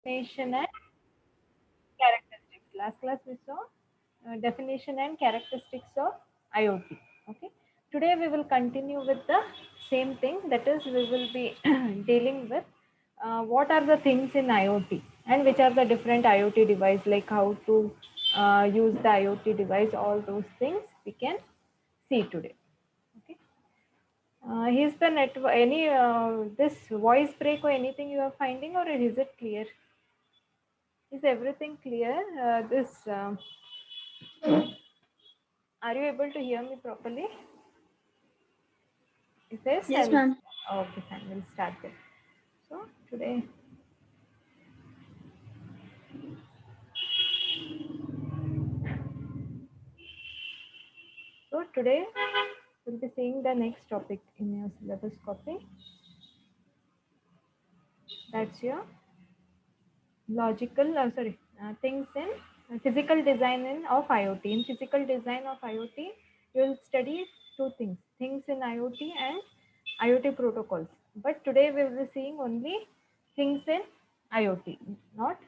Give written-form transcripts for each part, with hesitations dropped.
Definition and characteristics. Last class we saw definition and characteristics of IoT. Okay. Today we will continue with the same thing. That is, we will be dealing with what are the things in IoT and which are the different IoT device, like how to use the IoT device. All those things we can see today. Okay. Is the network any this voice break or anything you are finding, or is it clear? Is everything clear? Are you able to hear me properly? If yes, I Yes, will. ma'am. Okay, fine. We'll start then. So today, so today we'll be seeing the next topic in your syllabus copy. That's your things in physical design of IoT. In physical design of IoT, you will study two things: things in IoT and IoT protocols. But today we will be seeing only things in IoT, not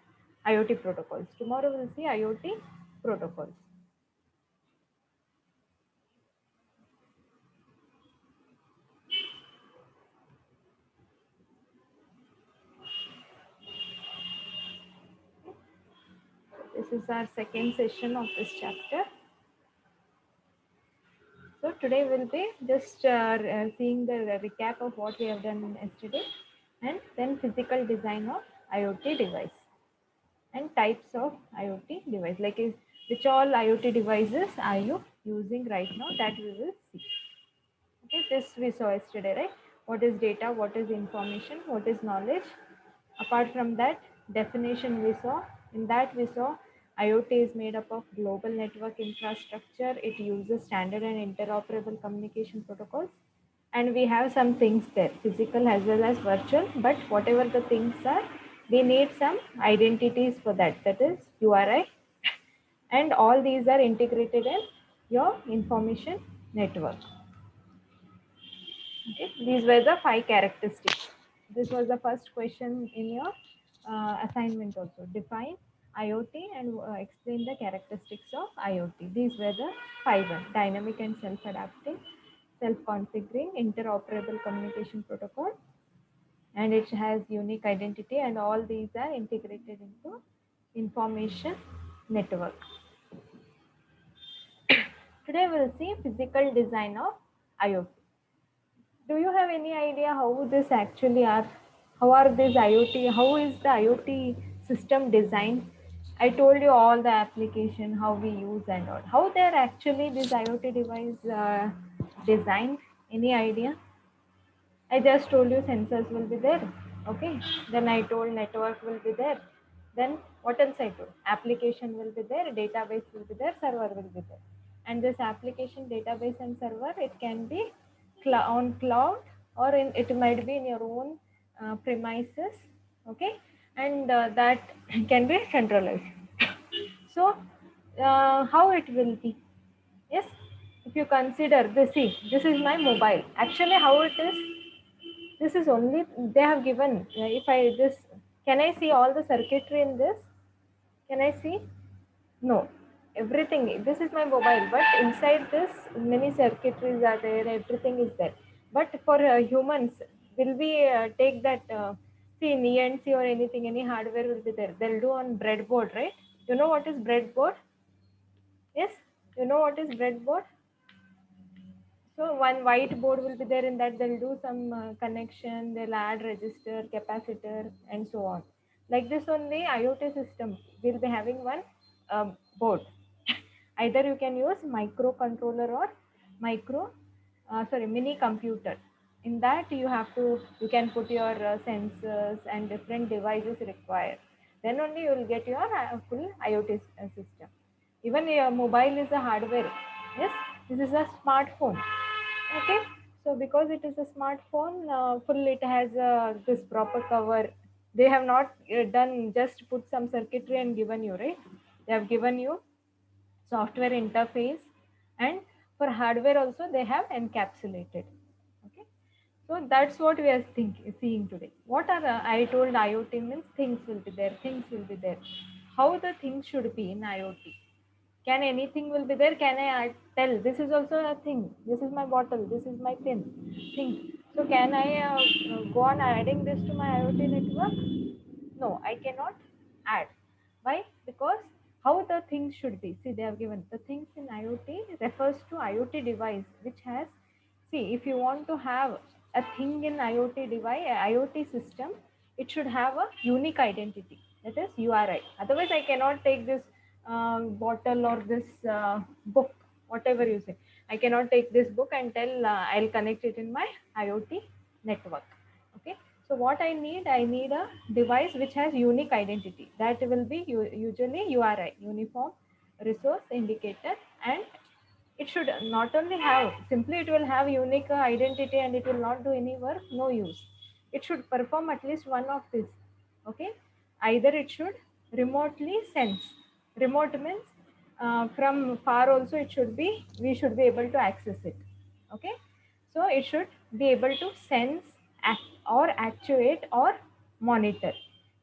IoT protocols. Tomorrow we'll see IoT protocols. This is our second session of this chapter. So today we'll be just seeing the recap of what we have done yesterday, and then physical design of IoT device and types of IoT device. Which all IoT devices are you using right now? That we will see. Okay, this we saw yesterday, right? What is data? What is information? What is knowledge? Apart from that, definition we saw. In that we saw IoT is made up of global network infrastructure. It uses standard and interoperable communication protocols. And we have some things there, physical as well as virtual. But whatever the things are, we need some identities for that. That is URI. And all these are integrated in your information network. Okay, these were the 5 characteristics. This was the first question in your assignment also. Define IoT and explain the characteristics of IoT. These were the 5 dynamic and self-adapting, self-configuring, interoperable communication protocol, and it has unique identity, and all these are integrated into information network. Today we'll see physical design of IoT. Do you have any idea how this actually are? How are these IoT? How is the IoT system designed? I told you all the application, how we use and all. How they're actually this IoT device designed? Any idea? I just told you sensors will be there. Okay. Then I told network will be there. Then what else I told? Application will be there, database will be there, server will be there. And this application, database and server, it can be on cloud, or it might be in your own premises. Okay. And that can be centralized. So how it will be? Yes. If you consider this, see, this is my mobile. Actually, how it is, this is only they have given. If I this, can I see all the circuitry in this? Can I see? No, everything. This is my mobile, but inside this many circuitries are there, everything is there. But for humans, will we take that see in ENC or anything, any hardware will be there, they'll do on breadboard, right? You know what is breadboard? Yes, you know what is breadboard? So one whiteboard will be there. In that they'll do some connection, they'll add resistor, capacitor, and so on. Like this only IoT system will be having one board. Either you can use microcontroller or mini computer. In that you can put your sensors and different devices required. Then only you will get your full IoT system. Even your mobile is a hardware. Yes, this is a smartphone. Okay, so because it is a smartphone, full it has this proper cover. They have not done just put some circuitry and given you, right? They have given you software interface, and for hardware also they have encapsulated. Okay, So that's what we are seeing today. What are I told IoT means things will be there, things will be there. How the things should be in IoT? Can anything will be there? Can I tell this is also a thing? This is my bottle. This is my pen. Thing. So can I go on adding this to my IoT network? No, I cannot add. Why? Because how the things should be. See, they have given the things in IoT refers to IoT device which has. See, if you want to have a thing in IoT device, IoT system, it should have a unique identity. That is URI. Otherwise, I cannot take this bottle or this book, whatever you say. I cannot take this book and tell I'll connect it in my IoT network. Okay. So what I need a device which has unique identity. That will be usually URI, Uniform Resource Indicator, and it should not only have, simply it will have unique identity and it will not do any work, no use. It should perform at least one of these. Okay. Either it should remotely sense. Remote means from far also it should be, we should be able to access it. Okay. So it should be able to sense, act, or actuate or monitor.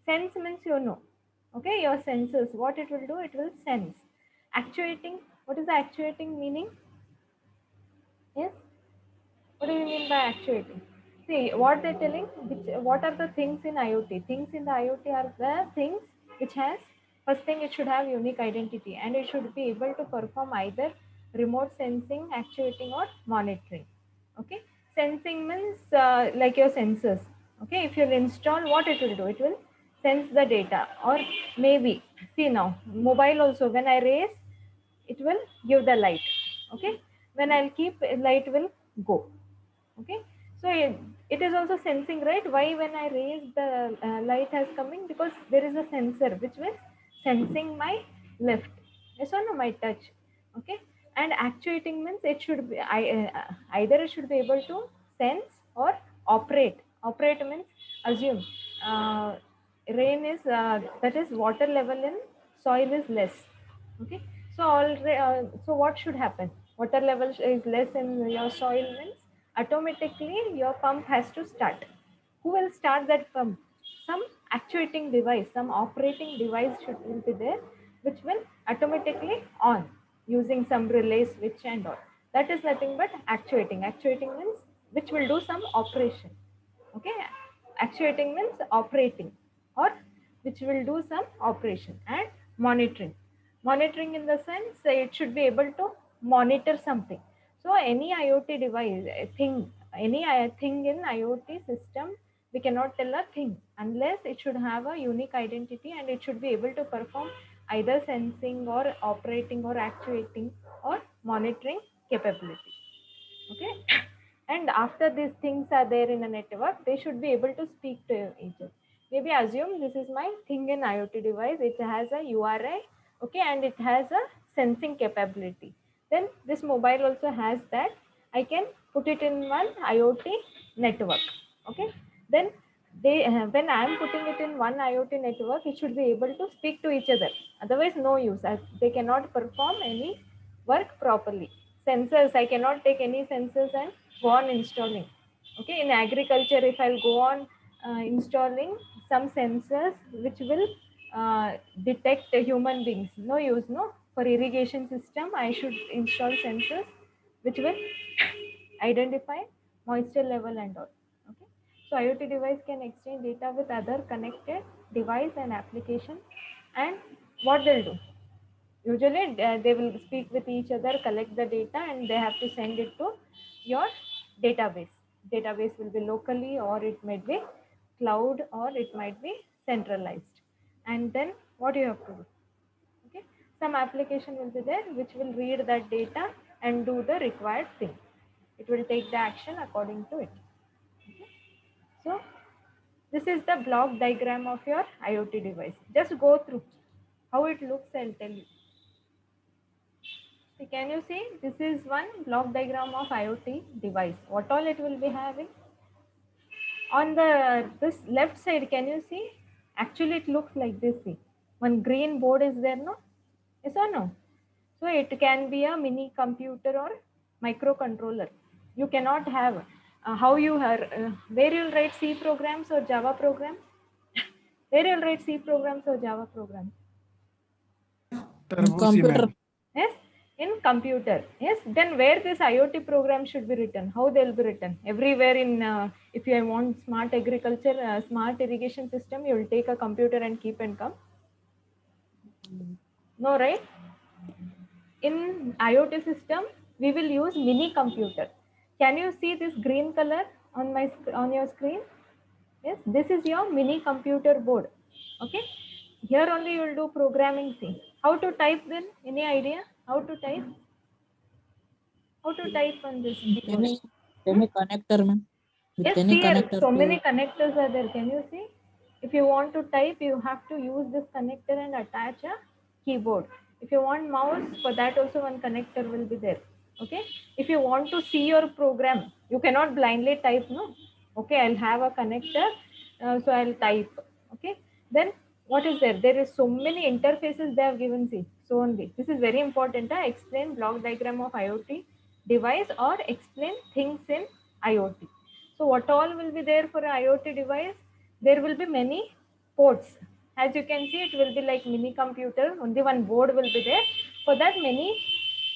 Sense means okay, your senses, what it will do, it will sense. Actuating, what is the actuating meaning? Yes, what do you mean by actuating? See, what they're telling, what are the things in IoT? Things in the IoT are the things which has, first thing, it should have unique identity and it should be able to perform either remote sensing, actuating, or monitoring. Okay, sensing means like your sensors. Okay, if you'll install, what it will do? It will sense the data, or maybe, see now, mobile also, when I raise, it will give the light. Okay, when I'll keep, light will go. Okay, so it is also sensing, right? Why when I raise the light has coming? Because there is a sensor which means sensing my lift, yes or no, my touch. Okay, and actuating means it should be, either it should be able to sense or operate. Operate means, assume rain is that is water level in soil is less. Okay, so so what should happen? Water level is less in your soil means automatically your pump has to start. Who will start that pump? Some actuating device, some operating device will be there, which will automatically on using some relay switch and all. That is nothing but actuating. Actuating means which will do some operation. Okay, actuating means operating, or which will do some operation. And monitoring, monitoring in the sense it should be able to monitor something. So any IoT device, thing, any thing in IoT system, we cannot tell a thing unless it should have a unique identity and it should be able to perform either sensing or operating or actuating or monitoring capability. Okay, and after these things are there in a network, they should be able to speak to each other. Maybe assume this is my thing in IoT device, it has a URI. Okay, and it has a sensing capability. Then this mobile also has that. I can put it in one IoT network. Okay, then they when I am putting it in one IoT network, it should be able to speak to each other. Otherwise, no use, as they cannot perform any work properly. Sensors, I cannot take any sensors and go on installing. Okay, in agriculture, if I'll go on installing some sensors which will detect human beings, no use, no. For irrigation system, I should install sensors which will identify moisture level and all. Okay, so IoT device can exchange data with other connected device and application. And what they'll do, usually they will speak with each other, collect the data, and they have to send it to your database. Database will be locally, or it might be cloud, or it might be centralized. And then what you have to do? Okay, some application will be there which will read that data and do the required thing. It will take the action according to it. Okay, so this is the block diagram of your IoT device. Just go through how it looks, I'll tell you. So can you see, this is one block diagram of IoT device. What all it will be having? On the this left side, can you see? Actually, it looks like this. See, one green board is there, no? Yes or no? So it can be a mini computer or microcontroller. You cannot have how you are, where you'll write C programs or Java programs? Where you'll write C programs or Java programs? Turbo Computer. Yes, in computer. Yes, then where this IoT program should be written? How they'll be written? Everywhere in, if you want smart agriculture, smart irrigation system, you'll take a computer and keep and come. No, right? In IoT system, we will use mini computer. Can you see this green color on on your screen? Yes, this is your mini computer board. Okay, here only you will do programming. See how to type then. Any idea how to type? How to type on this keyboard? Any connector, man. With Yes, any here connector so to many connectors are there. Can you see? If you want to type, you have to use this connector and attach a keyboard. If you want mouse, for that also one connector will be there. Okay. If you want to see your program, you cannot blindly type, no. Okay, I'll have a connector, so I'll type. Okay. Then what is there? There is so many interfaces they have given. See, so only this is very important. Explain block diagram of IoT device or explain things in IoT. So what all will be there for an IoT device? There will be many ports. As you can see, it will be like mini computer. Only one board will be there. For that, many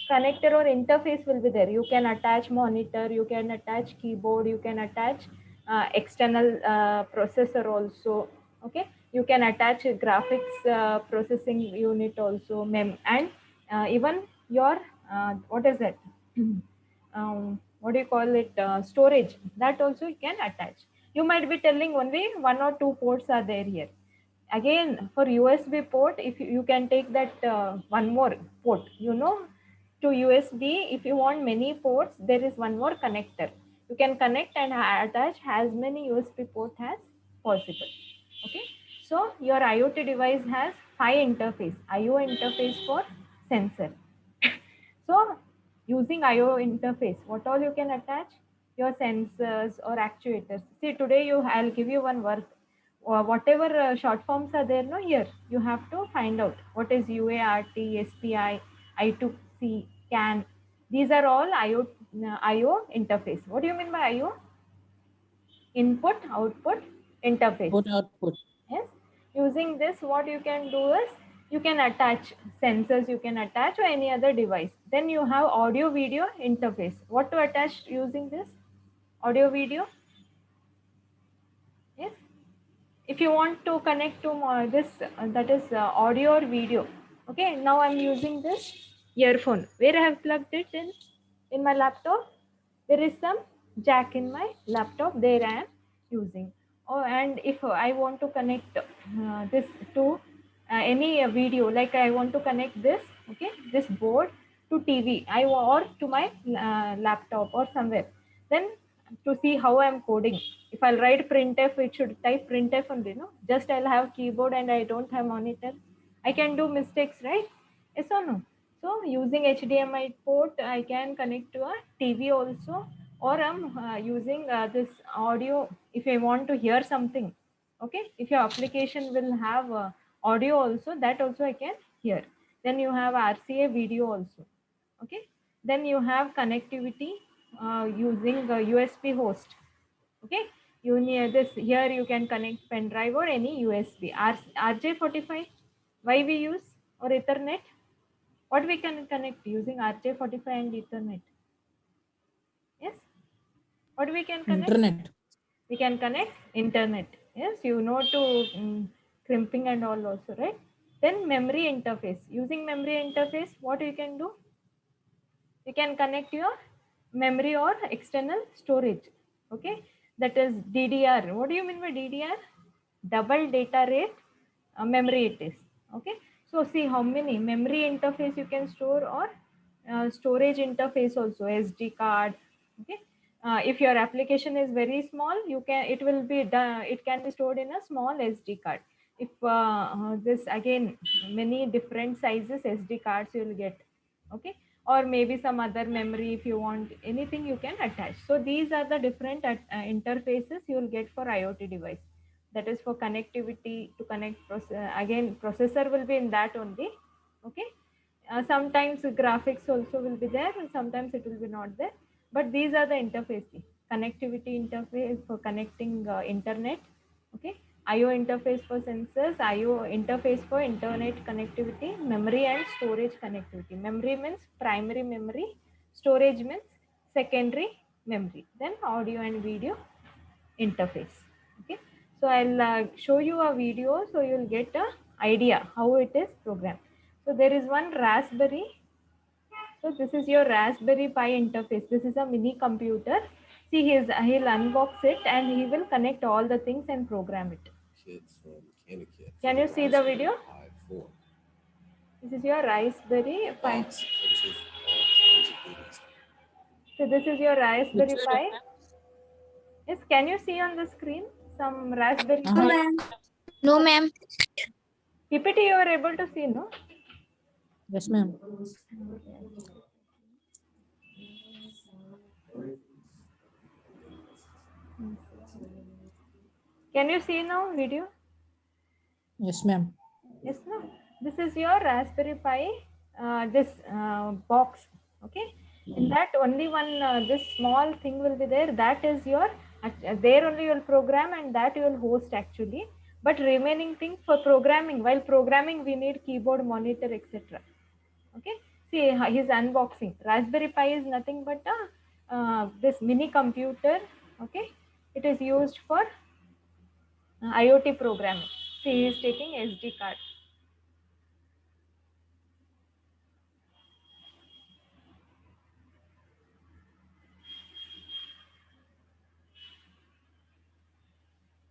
connector or interface will be there. You can attach monitor, you can attach keyboard, you can attach external processor also. Okay, you can attach a graphics processing unit also, and even your what is that? What do you call it, storage, that also you can attach. You might be telling only one or two ports are there here. Again, for USB port, if you can take that one more port, to USB, if you want many ports, there is one more connector. You can connect and attach as many USB port as possible. Okay, so your IoT device has 5 interface. IO interface for sensor. So using IO interface, what all you can attach? Your sensors or actuators. See, today I'll give you one work. Whatever short forms are there, no, here you have to find out what is UART, SPI, I2C, CAN. These are all IO interface. What do you mean by IO? Input, output, interface. output. Yes, using this, what you can do is you can attach sensors, you can attach or any other device. Then you have audio video interface. What to attach using this? Audio video. Yes, if you want to connect to this, that is audio or video. Okay, now I'm using this earphone. Where I have plugged it in my laptop, there is some jack in my laptop. There I am using. Oh, and if I want to connect this to any video, like I want to connect this, okay, this board to TV, or to my laptop or somewhere. Then to see how I'm coding. If I'll write printf, it should type printf only, no? Just I'll have keyboard and I don't have monitor. I can do mistakes, right? Yes or no? So using HDMI port, I can connect to a TV also, or I'm using this audio if I want to hear something. Okay, if your application will have audio also, that also I can hear. Then you have RCA video also. Okay, then you have connectivity using USB host. Okay, you need this here, you can connect pen drive or any USB. RJ45, why we use, or Ethernet? What we can connect using RJ45 and Ethernet? Yes, what we can connect? Internet. We can connect internet. Yes, you know to crimping and all also, right? Then memory interface. Using memory interface, what you can do? You can connect your memory or external storage. Okay, that is DDR. What do you mean by DDR? Double data rate memory it is. Okay, so see how many memory interface you can store, or storage interface also, SD card. Okay, if your application is very small, you can, it will be done, it can be stored in a small SD card. If this again, many different sizes SD cards you will get. Okay, or maybe some other memory, if you want anything you can attach. So these are the different interfaces you will get for IoT device. That is for connectivity, to connect again processor will be in that only. Okay, sometimes graphics also will be there and sometimes it will be not there, but these are the interfaces. connectivity interface for connecting internet. Okay, IO interface for sensors, IO interface for internet connectivity, memory and storage connectivity. Memory means primary memory, storage means secondary memory, then audio and video interface. Okay, so I'll show you a video so you'll get a idea how it is programmed. So there is one Raspberry. So this is your Raspberry Pi interface. This is a mini computer. See, he'll unbox it and he will connect all the things and program it. Kit from Canakit. Can you see the video? Pi 4. This is your Raspberry Pi. Box comes with all kinds of goodies. So this is your Raspberry Which Pi. video, ma'am? Yes, can you see on the screen some Raspberry Uh-huh. Pi? ma'am. No, ma'am. PPT you are able to see, no? Yes, ma'am. Can you see now video? Yes, ma'am. Yes, no. This is your Raspberry Pi, this box. Okay, in that only one this small thing will be there. That is your there only you will program and that you will host actually. But remaining thing for programming, while programming we need keyboard, monitor, etc. Okay, see his unboxing. Raspberry Pi is nothing but this mini computer. Okay, it is used for IoT programming. See, he is taking SD card.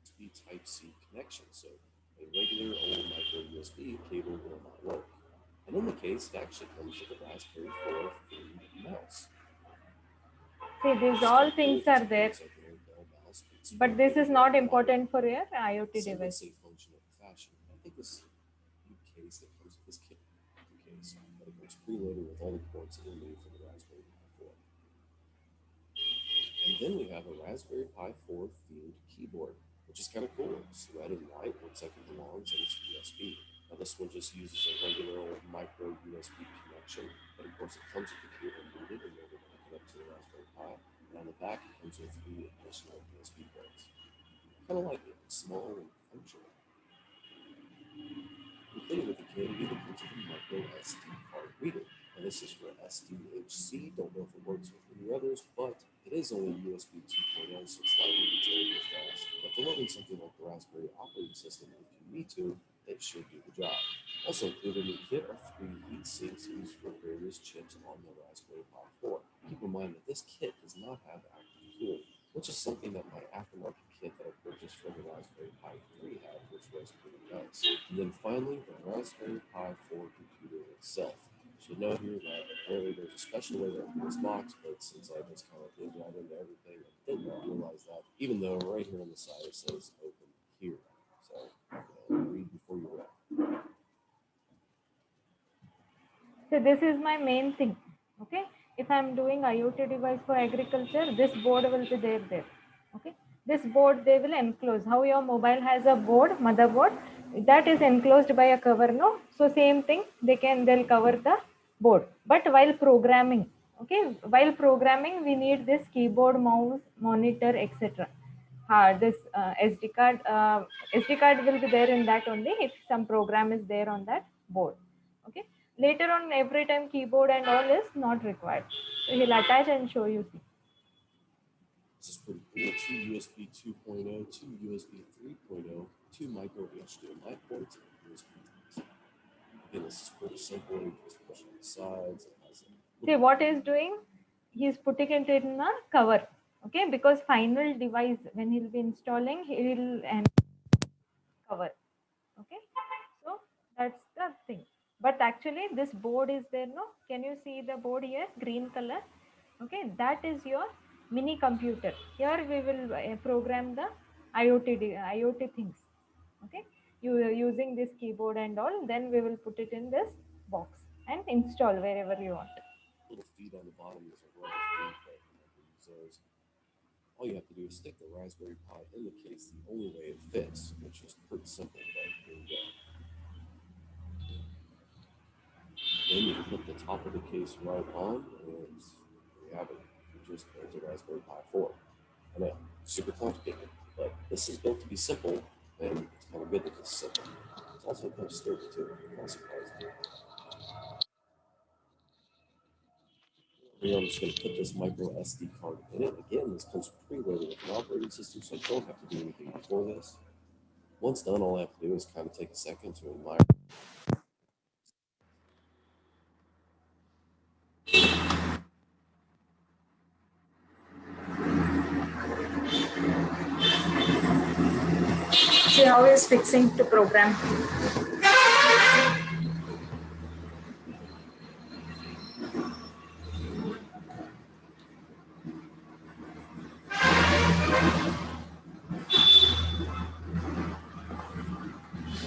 USB Type-C connection, so a regular old micro USB cable will not work. And in the case, it actually comes with a Raspberry 4 themed mouse. See, these all things are there, but this is not important for your IoT device. Safe functional fashion. I think this new case that comes with this kit case, but it comes preloaded with all the ports that we need for the Raspberry Pi 4. And then we have a Raspberry Pi 4 themed keyboard, which is kind of cool. It's red and white, looks like it belongs, and it's USB. Now this one just uses a regular old micro USB connection, but of course it comes with the cable needed in order to hook it up to the Raspberry Pi. And on the back it comes with 3 additional USB ports. Kind of like it, it's small and functional. Included with the kit even comes with a micro SD card reader. And this is for SDHC. Don't know if it works with any others, but it is only USB 2.0, so it's likely to generate fast. But for loading something like the Raspberry operating system, if you need to, it should do the job. Also included in the kit are 3 heat sinks used for various chips on the Raspberry Pi 4. Keep in mind that this kit does not have active cooling, which is something that my aftermarket kit that I purchased for the Raspberry Pi 3 had, which was pretty nice. And then finally, the Raspberry Pi 4 computer itself. You should know here that apparently there's a special way around this box, but since I just kind of did right into everything, I didn't realize that, even though right here on the side it says open here. So read before you read. So this is my main thing. Okay, if I'm doing IoT device for agriculture, this board will be there. Okay, this board they will enclose. How your mobile has a board, motherboard, that is enclosed by a cover, no? So same thing, they'll cover the board. But while programming, okay, while programming we need this keyboard, mouse, monitor, etc. This SD card will be there in that only if some program is there on that board. Okay, later on every time keyboard and all is not required, so he'll attach and show you. See, This is pretty cool. 2 USB 2.0, 2 USB 3.0, 2 micro HDMI ports, and USB Type-C. Again, this is pretty simple. You just push on the sides. It has see what he's doing, he's putting it in a cover. Okay, because final device when he'll be installing, he will and cover. Okay, so that's the thing. But actually this board is there, no? Can you see the board here, green color? Okay, that is your mini computer. Here we will program the IoT things. Okay, you are using this keyboard and all, then we will put it in this box and install wherever you want. little feet on the bottom. There's a rubber feet that you can use those. All you have to do is stick the Raspberry Pi in the case the only way it fits, which is pretty simple, but here we go. Then you put the top of the case right on, and there you have it. You just built a Raspberry Pi 4. I know, super complicated, but this is built to be simple, and it's kind of good that it's simple. It's also kind of sturdy too, kind of surprising. I'm just going to put this micro SD card in it. Again, this comes preloaded with an operating system, so I don't have to do anything before this. Once done, all I have to do is kind of take a second to admire. See how he's fixing to program.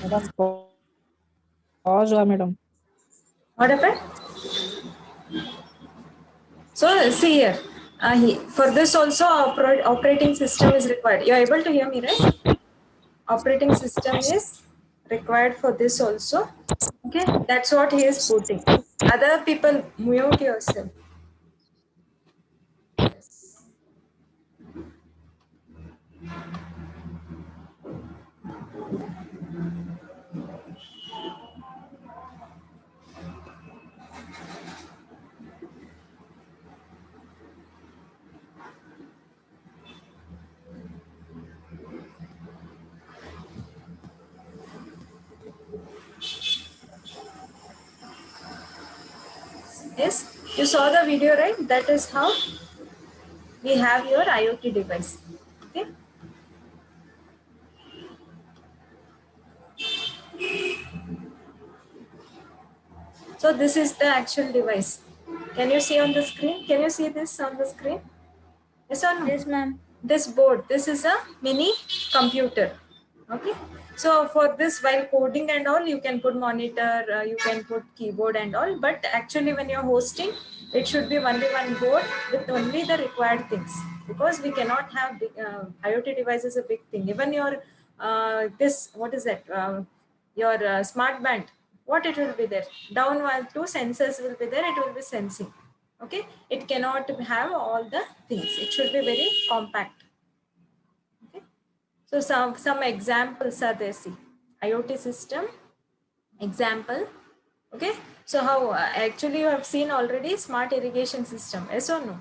Madam pause हुआ madam. What happened? So see here, for this also operating system is required. You are able to hear me, right? Operating system is required for this also. Okay, that's what he is putting. Other people, mute yourself. Yes, you saw the video, right? That is how we have your IoT device. Okay. So this is the actual device. Can you see on the screen? Can you see this on the screen? Yes or no? Yes, ma'am. This board, this is a mini computer. Okay. So for this, while coding and all, you can put monitor, you can put keyboard and all. But actually, when you're hosting, it should be only one board with only the required things. Because we cannot have big, IoT device is a big thing. Even your this, what is that? Your smart band, what it will be there? Down one, two sensors will be there. It will be sensing. Okay, it cannot have all the things. It should be very compact. Okay, so some examples are there. See, IoT system example. Okay, so how actually you have seen already smart irrigation system. Yes or no?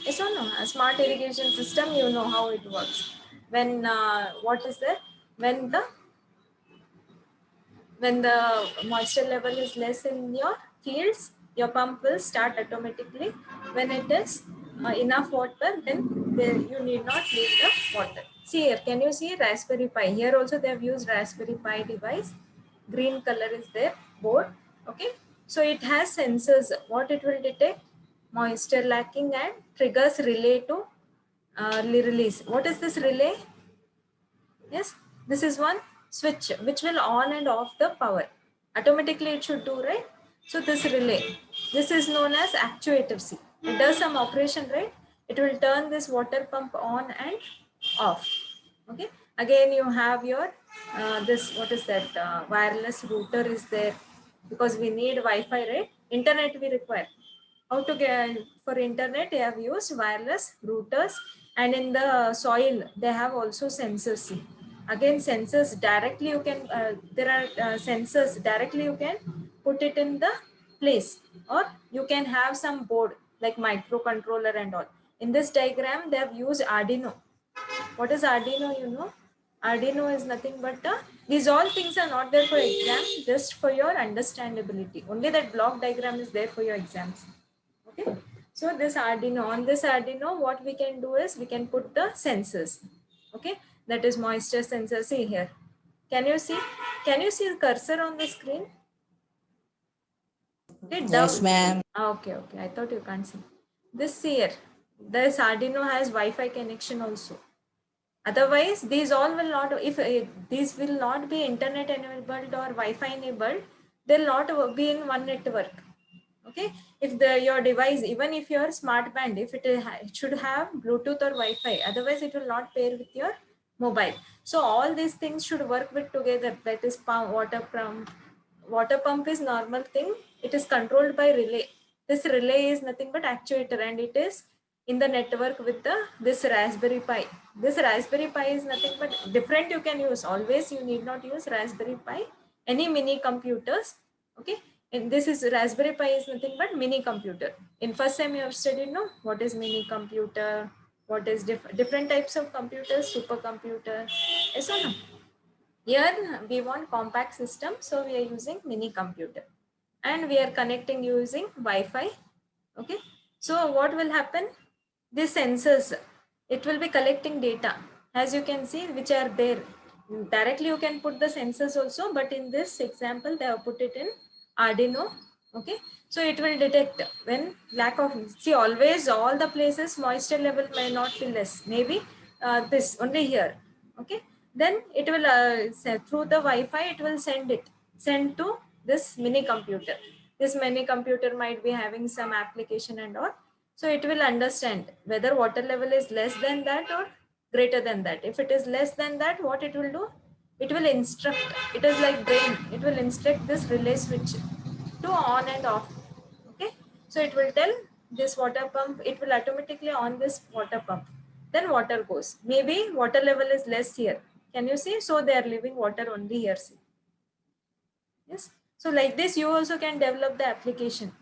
Yes or no? A smart irrigation system, you know how it works. When what is there? When the moisture level is less in your fields, your pump will start automatically. When it is enough water, then you need not leave the water. See here, can you see Raspberry Pi? Here also they have used Raspberry Pi device. Green color is there, board. Okay, so it has sensors. What it will detect? Moisture lacking and triggers relay to release. What is this relay? Yes, this is one switch which will on and off the power. Automatically it should do, right? So this relay, this is known as actuator. See, it does some operation, right? It will turn this water pump on and off. Okay. Again, you have your this, what is that? Wireless router is there because we need Wi-Fi, right? Internet we require. How to get for internet? They have used wireless routers, and in the soil they have also sensors. See, again sensors directly you can there are sensors directly you can put it in the place, or you can have some board like microcontroller and all. In this diagram they have used Arduino. What is Arduino? You know, Arduino is nothing but these all things are not there for exam, just for your understandability. Only that block diagram is there for your exams. Okay, so this Arduino, on this Arduino, what we can do is we can put the sensors. Okay, that is moisture sensor. See here, can you see? Can you see the cursor on the screen? Okay, Yes, ma'am. Okay, okay. I thought you can't see. This here, this Arduino has Wi-Fi connection also. Otherwise, these all will not. If these will not be internet enabled or Wi-Fi enabled, they'll not be in one network. Okay, if your device, even if your smart band, if it should have Bluetooth or Wi-Fi, otherwise it will not pair with your mobile. So all these things should work with together. That is pump, water pump. Water pump is normal thing. It is controlled by relay. This relay is nothing but actuator, and it is in the network with this Raspberry Pi. This Raspberry Pi is nothing but different. You can use always. You need not use Raspberry Pi. Any mini computers. Okay. And this is Raspberry Pi is nothing but mini computer. In first time you have studied, no, what is mini computer? What is different types of computers? Supercomputer. Yes or no? Here we want compact system, so we are using mini computer, and we are connecting using Wi-Fi. Okay. So what will happen? These sensors, it will be collecting data, as you can see, which are there. Directly you can put the sensors also, but in this example they have put it in Arduino. Okay. So it will detect when lack of, see, always all the places moisture level may not be less, maybe this only here. Okay. Then it will through the Wi-Fi it will send to this mini computer. This mini computer might be having some application and all, so it will understand whether water level is less than that or greater than that. If it is less than that, what it will do? It will instruct. It is like brain. It will instruct this relay switch to on and off. Okay. So it will tell this water pump, it will automatically on this water pump. Then water goes. Maybe water level is less here. Can you see? So they are leaving water only here. See. Yes. So like this, you also can develop the application.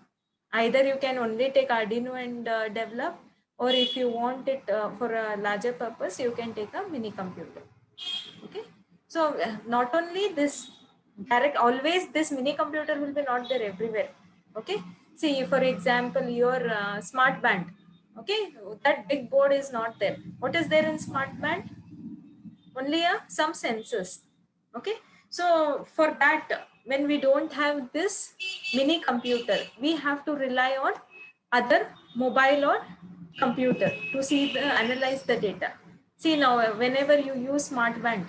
Either you can only take Arduino and develop, or if you want it for a larger purpose, you can take a mini computer. Okay. So not only this direct, always this mini computer will be not there everywhere. Okay. See, for example, your smart band. Okay. That big board is not there. What is there in smart band? Only some sensors. Okay. So for that, when we don't have this mini computer, we have to rely on other mobile or computer to see the analyze the data. See, now whenever you use smart band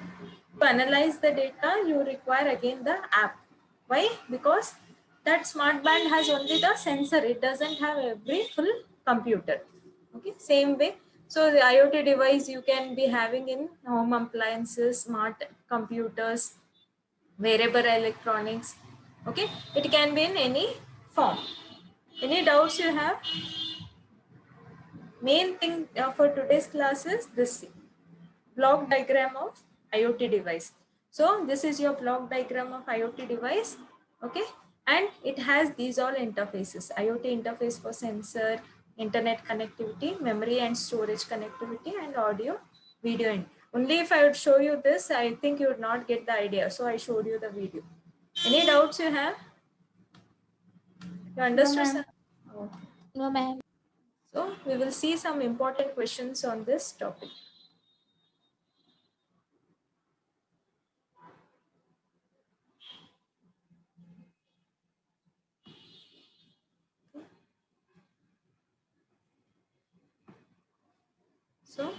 to analyze the data, you require again the app. Why? Because that smart band has only the sensor, it doesn't have every full computer. Okay. Same way, so the IoT device you can be having in home appliances, smart computers, wearable electronics. Okay. It can be in any form. Any doubts you have? Main thing for today's class is this block diagram of IoT device. So this is your block diagram of IoT device. Okay. And it has these all interfaces: IoT interface for sensor, internet connectivity, memory and storage connectivity, and audio, video. And only if I would show you this, I think you would not get the idea. So I showed you the video. Any doubts you have? You understood? ma'am. Oh. No, ma'am. So we will see some important questions on this topic. So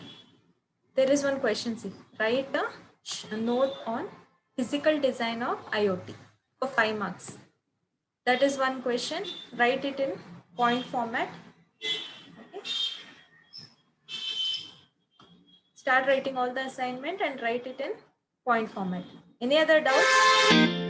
there is one question. See, write a note on physical design of IoT for 5 marks. That is one question. Write it in point format. Okay. Start writing all the assignment and write it in point format. Any other doubts?